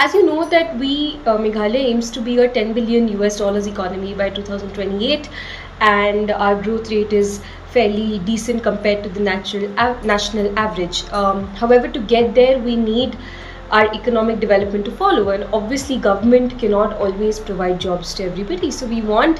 As you know that Meghalaya aims to be a 10 billion US dollars economy by 2028, and our growth rate is fairly decent compared to the national average. However, to get there, we need our economic development to follow, and obviously government cannot always provide jobs to everybody. So we want,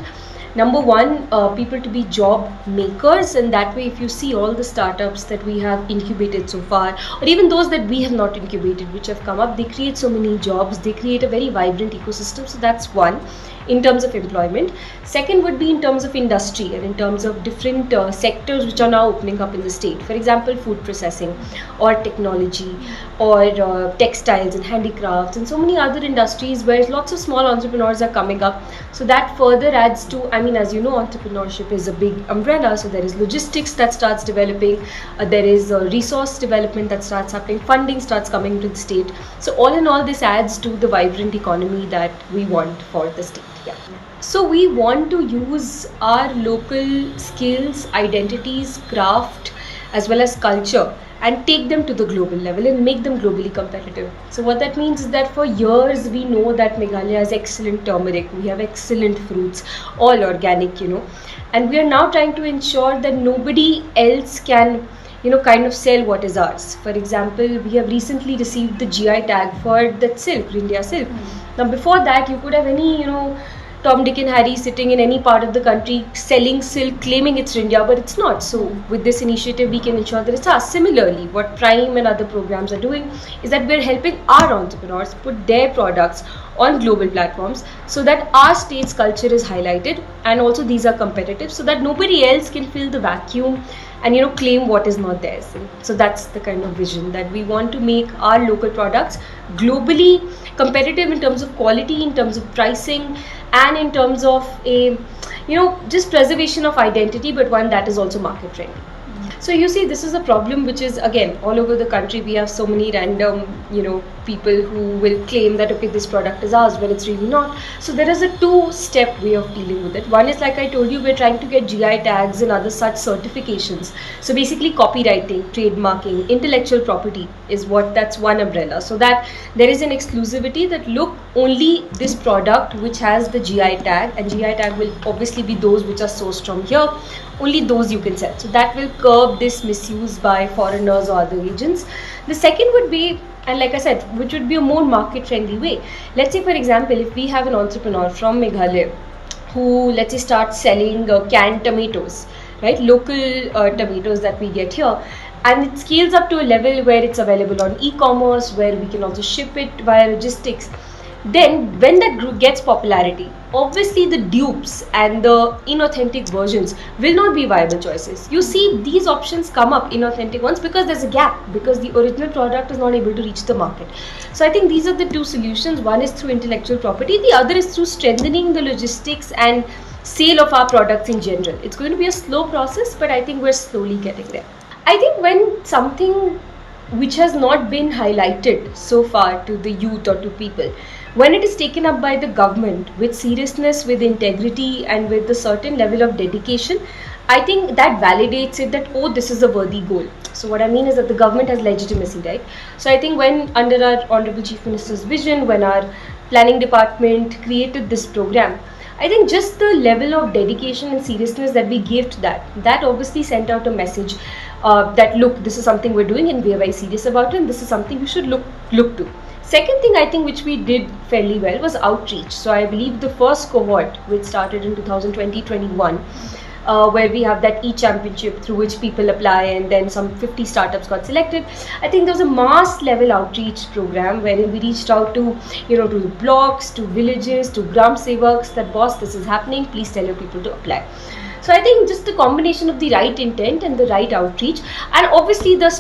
number one, people to be job makers, and that way if you see all the startups that we have incubated so far, or even those that we have not incubated which have come up, they create so many jobs, they create a very vibrant ecosystem. So that's one, in terms of employment. Second would be in terms of industry and in terms of different sectors which are now opening up in the state. For example, food processing or technology or textiles and handicrafts and so many other industries where lots of small entrepreneurs are coming up. So that further adds to, as you know, entrepreneurship is a big umbrella. So there is logistics that starts developing, there is resource development that starts happening, funding starts coming to the state. So all in all, this adds to the vibrant economy that we want for the state. Yeah. So we want to use our local skills, identities, craft, as well as culture, and take them to the global level and make them globally competitive. So what that means is that for years we know that Meghalaya has excellent turmeric, we have excellent fruits, all organic, and we are now trying to ensure that nobody else can kind of sell what is ours. For example, we have recently received the GI tag for that silk, India silk. Now before that, you could have any, Tom, Dick and Harry sitting in any part of the country selling silk, claiming it's India, but it's not. So with this initiative, we can ensure that it's us. Similarly, what Prime and other programs are doing is that we're helping our entrepreneurs put their products on global platforms so that our state's culture is highlighted, and also these are competitive so that nobody else can fill the vacuum and claim what is not theirs. So that's the kind of vision, that we want to make our local products globally competitive in terms of quality, in terms of pricing, and in terms of a just preservation of identity, but one that is also market friendly. So you see, this is a problem which is again all over the country. We have so many random people who will claim that okay, this product is ours when it's really not. So there is a two-step way of dealing with it. One is, like I told you, we're trying to get GI tags and other such certifications. So basically copywriting, trademarking, intellectual property is that's one umbrella, so that there is an exclusivity that look, only this product which has the GI tag, and GI tag will obviously be those which are sourced from here, only those you can sell. So that will curb this misuse by foreigners or other agents. The second would be, and like I said, which would be a more market friendly way. Let's say, for example, if we have an entrepreneur from Meghalaya who, let's say, starts selling canned tomatoes, right, local tomatoes that we get here, and it scales up to a level where it's available on e-commerce, where we can also ship it via logistics. Then when that group gets popularity, obviously the dupes and the inauthentic versions will not be viable choices. You see, these options come up, inauthentic ones, because there's a gap, because the original product is not able to reach the market. So I think these are the two solutions. One is through intellectual property, the other is through strengthening the logistics and sale of our products in general. It's going to be a slow process, but I think we're slowly getting there. I think when something which has not been highlighted so far to the youth or to people, when it is taken up by the government with seriousness, with integrity, and with a certain level of dedication, I think that validates it, that oh, this is a worthy goal. So what I mean is that the government has legitimacy, right? So I think when under our Honorable Chief Minister's vision, when our planning department created this program, I think just the level of dedication and seriousness that we gave to that obviously sent out a message that look, this is something we're doing and we are very serious about it, and this is something you should look to. Second thing I think which we did fairly well was outreach. So I believe the first cohort, which started in 2020-21, where we have that e-championship through which people apply, and then some 50 startups got selected. I think there was a mass level outreach program wherein we reached out to to the blocks, to villages, to gram sevaks, that boss, this is happening, please tell your people to apply. So I think just the combination of the right intent and the right outreach, and obviously the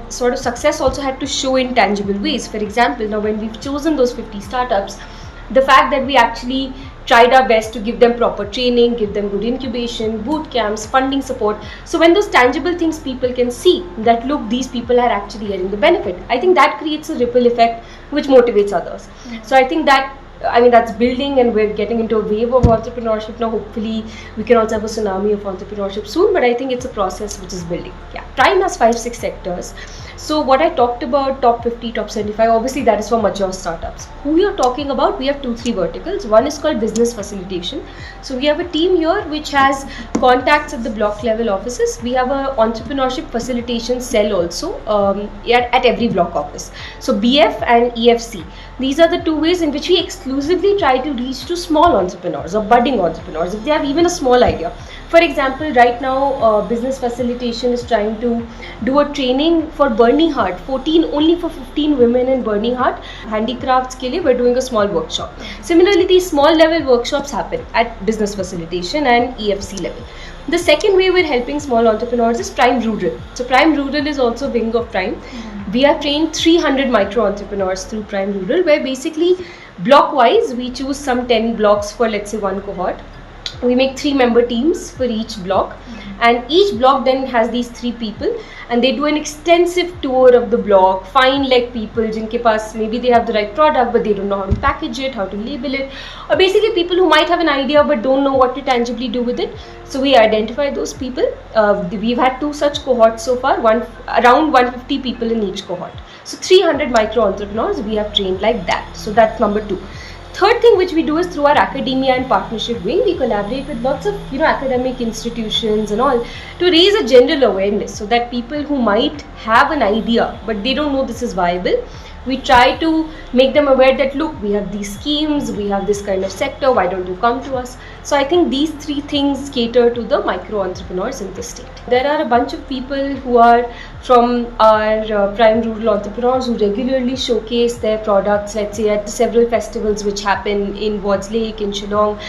sort of success also had to show in tangible ways. For example, now when we've chosen those 50 startups, the fact that we actually tried our best to give them proper training, give them good incubation, boot camps, funding support. So when those tangible things people can see that look, these people are actually getting the benefit, I think that creates a ripple effect which motivates others. So I think that that's building, and we're getting into a wave of entrepreneurship now. Hopefully we can also have a tsunami of entrepreneurship soon, but I think it's a process which is building. Yeah, Prime has 5-6 sectors. So what I talked about, top 50, top 75, obviously that is for mature startups. Who we are talking about, we have 2-3 verticals. One is called business facilitation. So we have a team here which has contacts at the block level offices. We have a entrepreneurship facilitation cell also at every block office. So BF and EFC. These are the two ways in which we exclusively try to reach to small entrepreneurs or budding entrepreneurs, if they have even a small idea. For example, right now, business facilitation is trying to do a training for Burning Heart, only for 15 women in Burning Heart. Handicrafts ke liye, we're doing a small workshop. Similarly, these small level workshops happen at business facilitation and EFC level. The second way we're helping small entrepreneurs is Prime Rural. So Prime Rural is also wing of Prime. We have trained 300 micro entrepreneurs through Prime Rural, where basically block wise we choose some 10 blocks for, let's say, one cohort. We make 3-member teams for each block, and each block then has these 3 people, and they do an extensive tour of the block, find like people jinke paas maybe they have the right product but they don't know how to package it, how to label it, or basically people who might have an idea but don't know what to tangibly do with it. So we identify those people. We've had 2 such cohorts so far, around 150 people in each cohort. So 300 micro entrepreneurs we have trained like that. So that's number 2. Third thing which we do is through our academia and partnership wing, we collaborate with lots of academic institutions and all to raise a general awareness, so that people who might have an idea but they don't know this is viable, we try to make them aware that look, we have these schemes, we have this kind of sector, why don't you come to us? So I think these 3 things cater to the micro entrepreneurs in the state. There are a bunch of people who are from our Prime Rural entrepreneurs who regularly showcase their products, let's say at several festivals which happen in Wards Lake, in Shillong.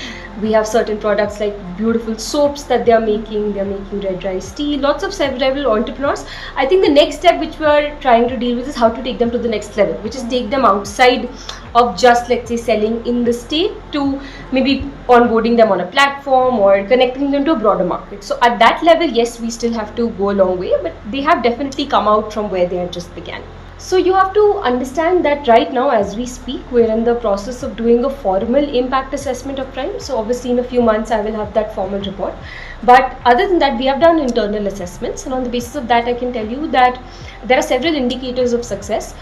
We have certain products like beautiful soaps that they are making red rice tea, lots of several entrepreneurs. I think the next step which we are trying to deal with is how to take them to the next level, which is take them outside of just, let's say, selling in the state to maybe onboarding them on a platform or connecting them to a broader market. So at that level, yes, we still have to go a long way, but they have definitely come out from where they had just began. So you have to understand that right now as we speak, we're in the process of doing a formal impact assessment of Prime. So obviously in a few months I will have that formal report. But other than that, we have done internal assessments, and on the basis of that I can tell you that there are several indicators of success.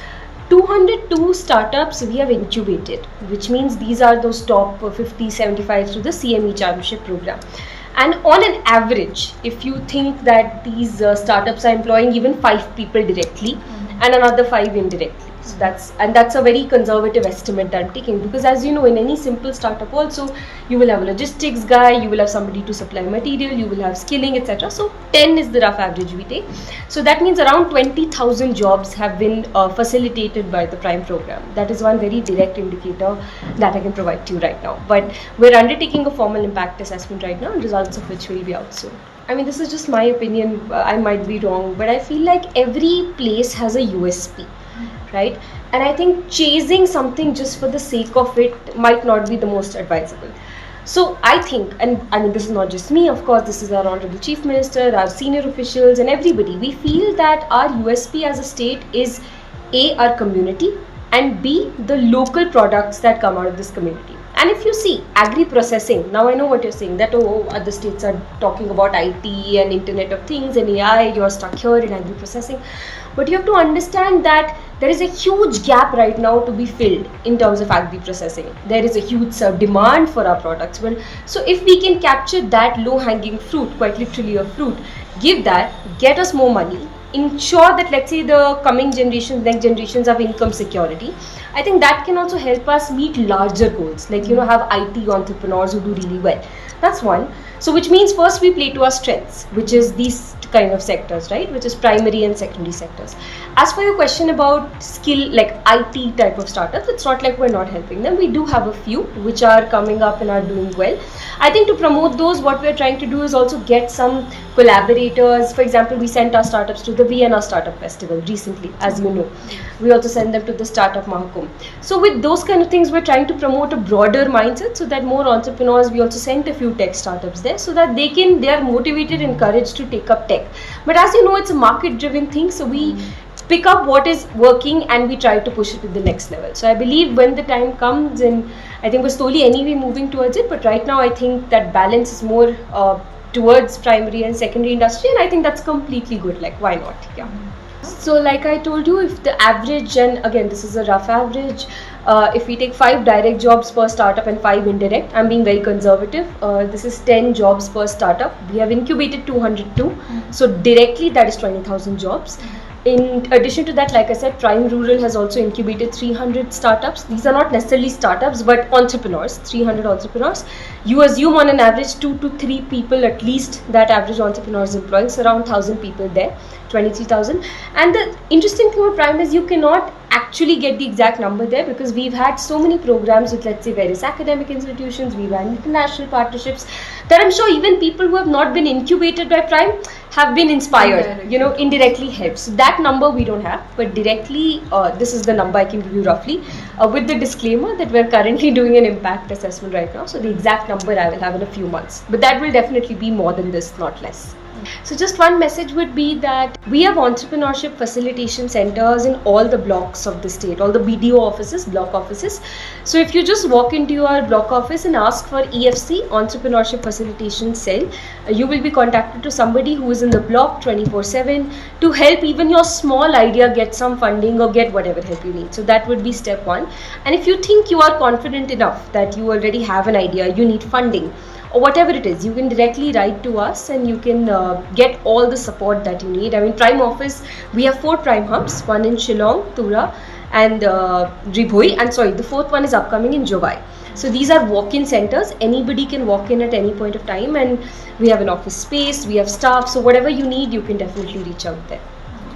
202 startups we have incubated, which means these are those top 50, 75 through the CME championship program. And on an average, if you think that these startups are employing even 5 people directly and another 5 indirectly, so that's a very conservative estimate that I'm taking, because as you know, in any simple startup also you will have a logistics guy, you will have somebody to supply material, you will have skilling, etc. So 10 is the rough average we take. So that means around 20,000 jobs have been facilitated by the Prime program. That is one very direct indicator that I can provide to you right now. But we're undertaking a formal impact assessment right now, results of which will be out soon. I mean, this is just my opinion, I might be wrong, but I feel like every place has a USP, right? And I think chasing something just for the sake of it might not be the most advisable. So I think, and I mean, this is not just me, of course, this is our Honorable Chief Minister, our senior officials and everybody. We feel that our USP as a state is A, our community, and B, the local products that come out of this community. And if you see agri-processing, now I know what you're saying, that other states are talking about IT and Internet of Things and AI, you're stuck here in agri-processing. But you have to understand that there is a huge gap right now to be filled in terms of agri-processing. There is a huge demand for our products. Well, so if we can capture that low-hanging fruit, quite literally a fruit, give that, get us more money, ensure that, let's say, the coming generations, next generations have income security, I think that can also help us meet larger goals, like, have IT entrepreneurs who do really well. That's one. So which means first we play to our strengths, which is these kind of sectors, right, which is primary and secondary sectors. As for your question about skill, like IT type of startups, it's not like we're not helping them. We do have a few which are coming up and are doing well. I think to promote those, what we're trying to do is also get some collaborators. For example, we sent our startups to the Vienna Startup Festival recently, as you know. We also send them to the Startup Mahakumbh. So with those kind of things, we're trying to promote a broader mindset so that more entrepreneurs, we also sent a few tech startups there so that they are motivated, encouraged to take up tech. But as you know, it's a market driven thing, so we pick up what is working and we try to push it to the next level. So I believe when the time comes, and I think we're slowly anyway moving towards it, but right now I think that balance is more towards primary and secondary industry, and I think that's completely good. Like, why not? Yeah. So like I told you, if the average, and again this is a rough average, if we take 5 direct jobs per startup and 5 indirect, I'm being very conservative, this is 10 jobs per startup. We have incubated 202, so directly that is 20,000 jobs. In addition to that, like I said, Prime Rural has also incubated 300 startups. These are not necessarily startups, but entrepreneurs, 300 entrepreneurs. You assume on an average 2 to 3 people at least that average entrepreneur is employing, so around 1,000 people there, 23,000. And the interesting thing about Prime is you cannot actually get the exact number there, because we've had so many programs with, let's say, various academic institutions, we've had international partnerships, that I'm sure even people who have not been incubated by Prime have been inspired, indirectly helped. So that number we don't have, but directly this is the number I can give you roughly, with the disclaimer that we're currently doing an impact assessment right now, so the exact number I will have in a few months, but that will definitely be more than this, not less. So just one message would be that we have entrepreneurship facilitation centers in all the blocks of the state, all the BDO offices, block offices. So if you just walk into your block office and ask for EFC, Entrepreneurship Facilitation Cell, you will be contacted to somebody who is in the block 24/7 to help even your small idea get some funding or get whatever help you need. So that would be step one. And if you think you are confident enough that you already have an idea, you need funding, or whatever it is, you can directly write to us and you can get all the support that you need. I mean, Prime office, we have 4 Prime hubs, one in Shillong, Tura and Ribhui, and sorry, the 4th one is upcoming in Jovai. So these are walk-in centers, anybody can walk in at any point of time, and we have an office space, we have staff, so whatever you need, you can definitely reach out there.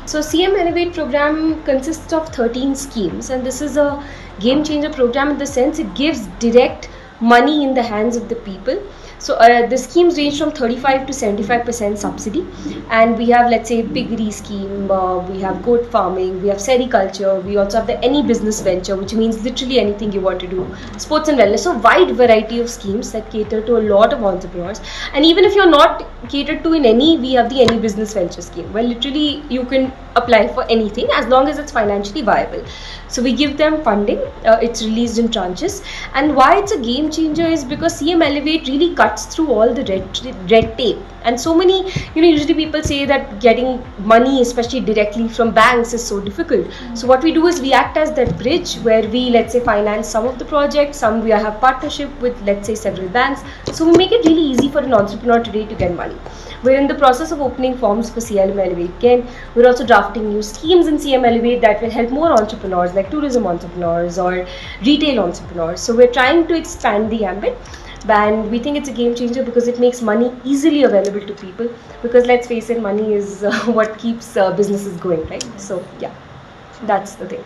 So CM Elevate program consists of 13 schemes, and this is a game changer program in the sense it gives direct money in the hands of the people. So the schemes range from 35 to 75% subsidy, and we have, let's say, piggery scheme, we have goat farming, we have sericulture, we also have the any business venture, which means literally anything you want to do, sports and wellness. So wide variety of schemes that cater to a lot of entrepreneurs. And even if you're not catered to in any, we have the any business venture scheme, where literally you can apply for anything as long as it's financially viable. So we give them funding, it's released in tranches. And why it's a game changer is because CM Elevate really cuts through all the red tape. And so many, usually people say that getting money, especially directly from banks, is so difficult. So what we do is we act as that bridge where we, let's say, finance some of the projects, some we have partnership with, let's say, several banks. So we make it really easy for an entrepreneur today to get money. We're in the process of opening forms for CM Elevate again. We're also drafting new schemes in CM Elevate that will help more entrepreneurs, like tourism entrepreneurs or retail entrepreneurs. So we're trying to expand the ambit, and we think it's a game changer because it makes money easily available to people, because let's face it, money is what keeps businesses going, right? So yeah, that's the thing.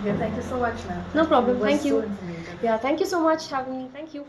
Okay, thank you so much, ma'am. No problem. Thank you. So informative. Yeah, thank you so much for having me. Thank you.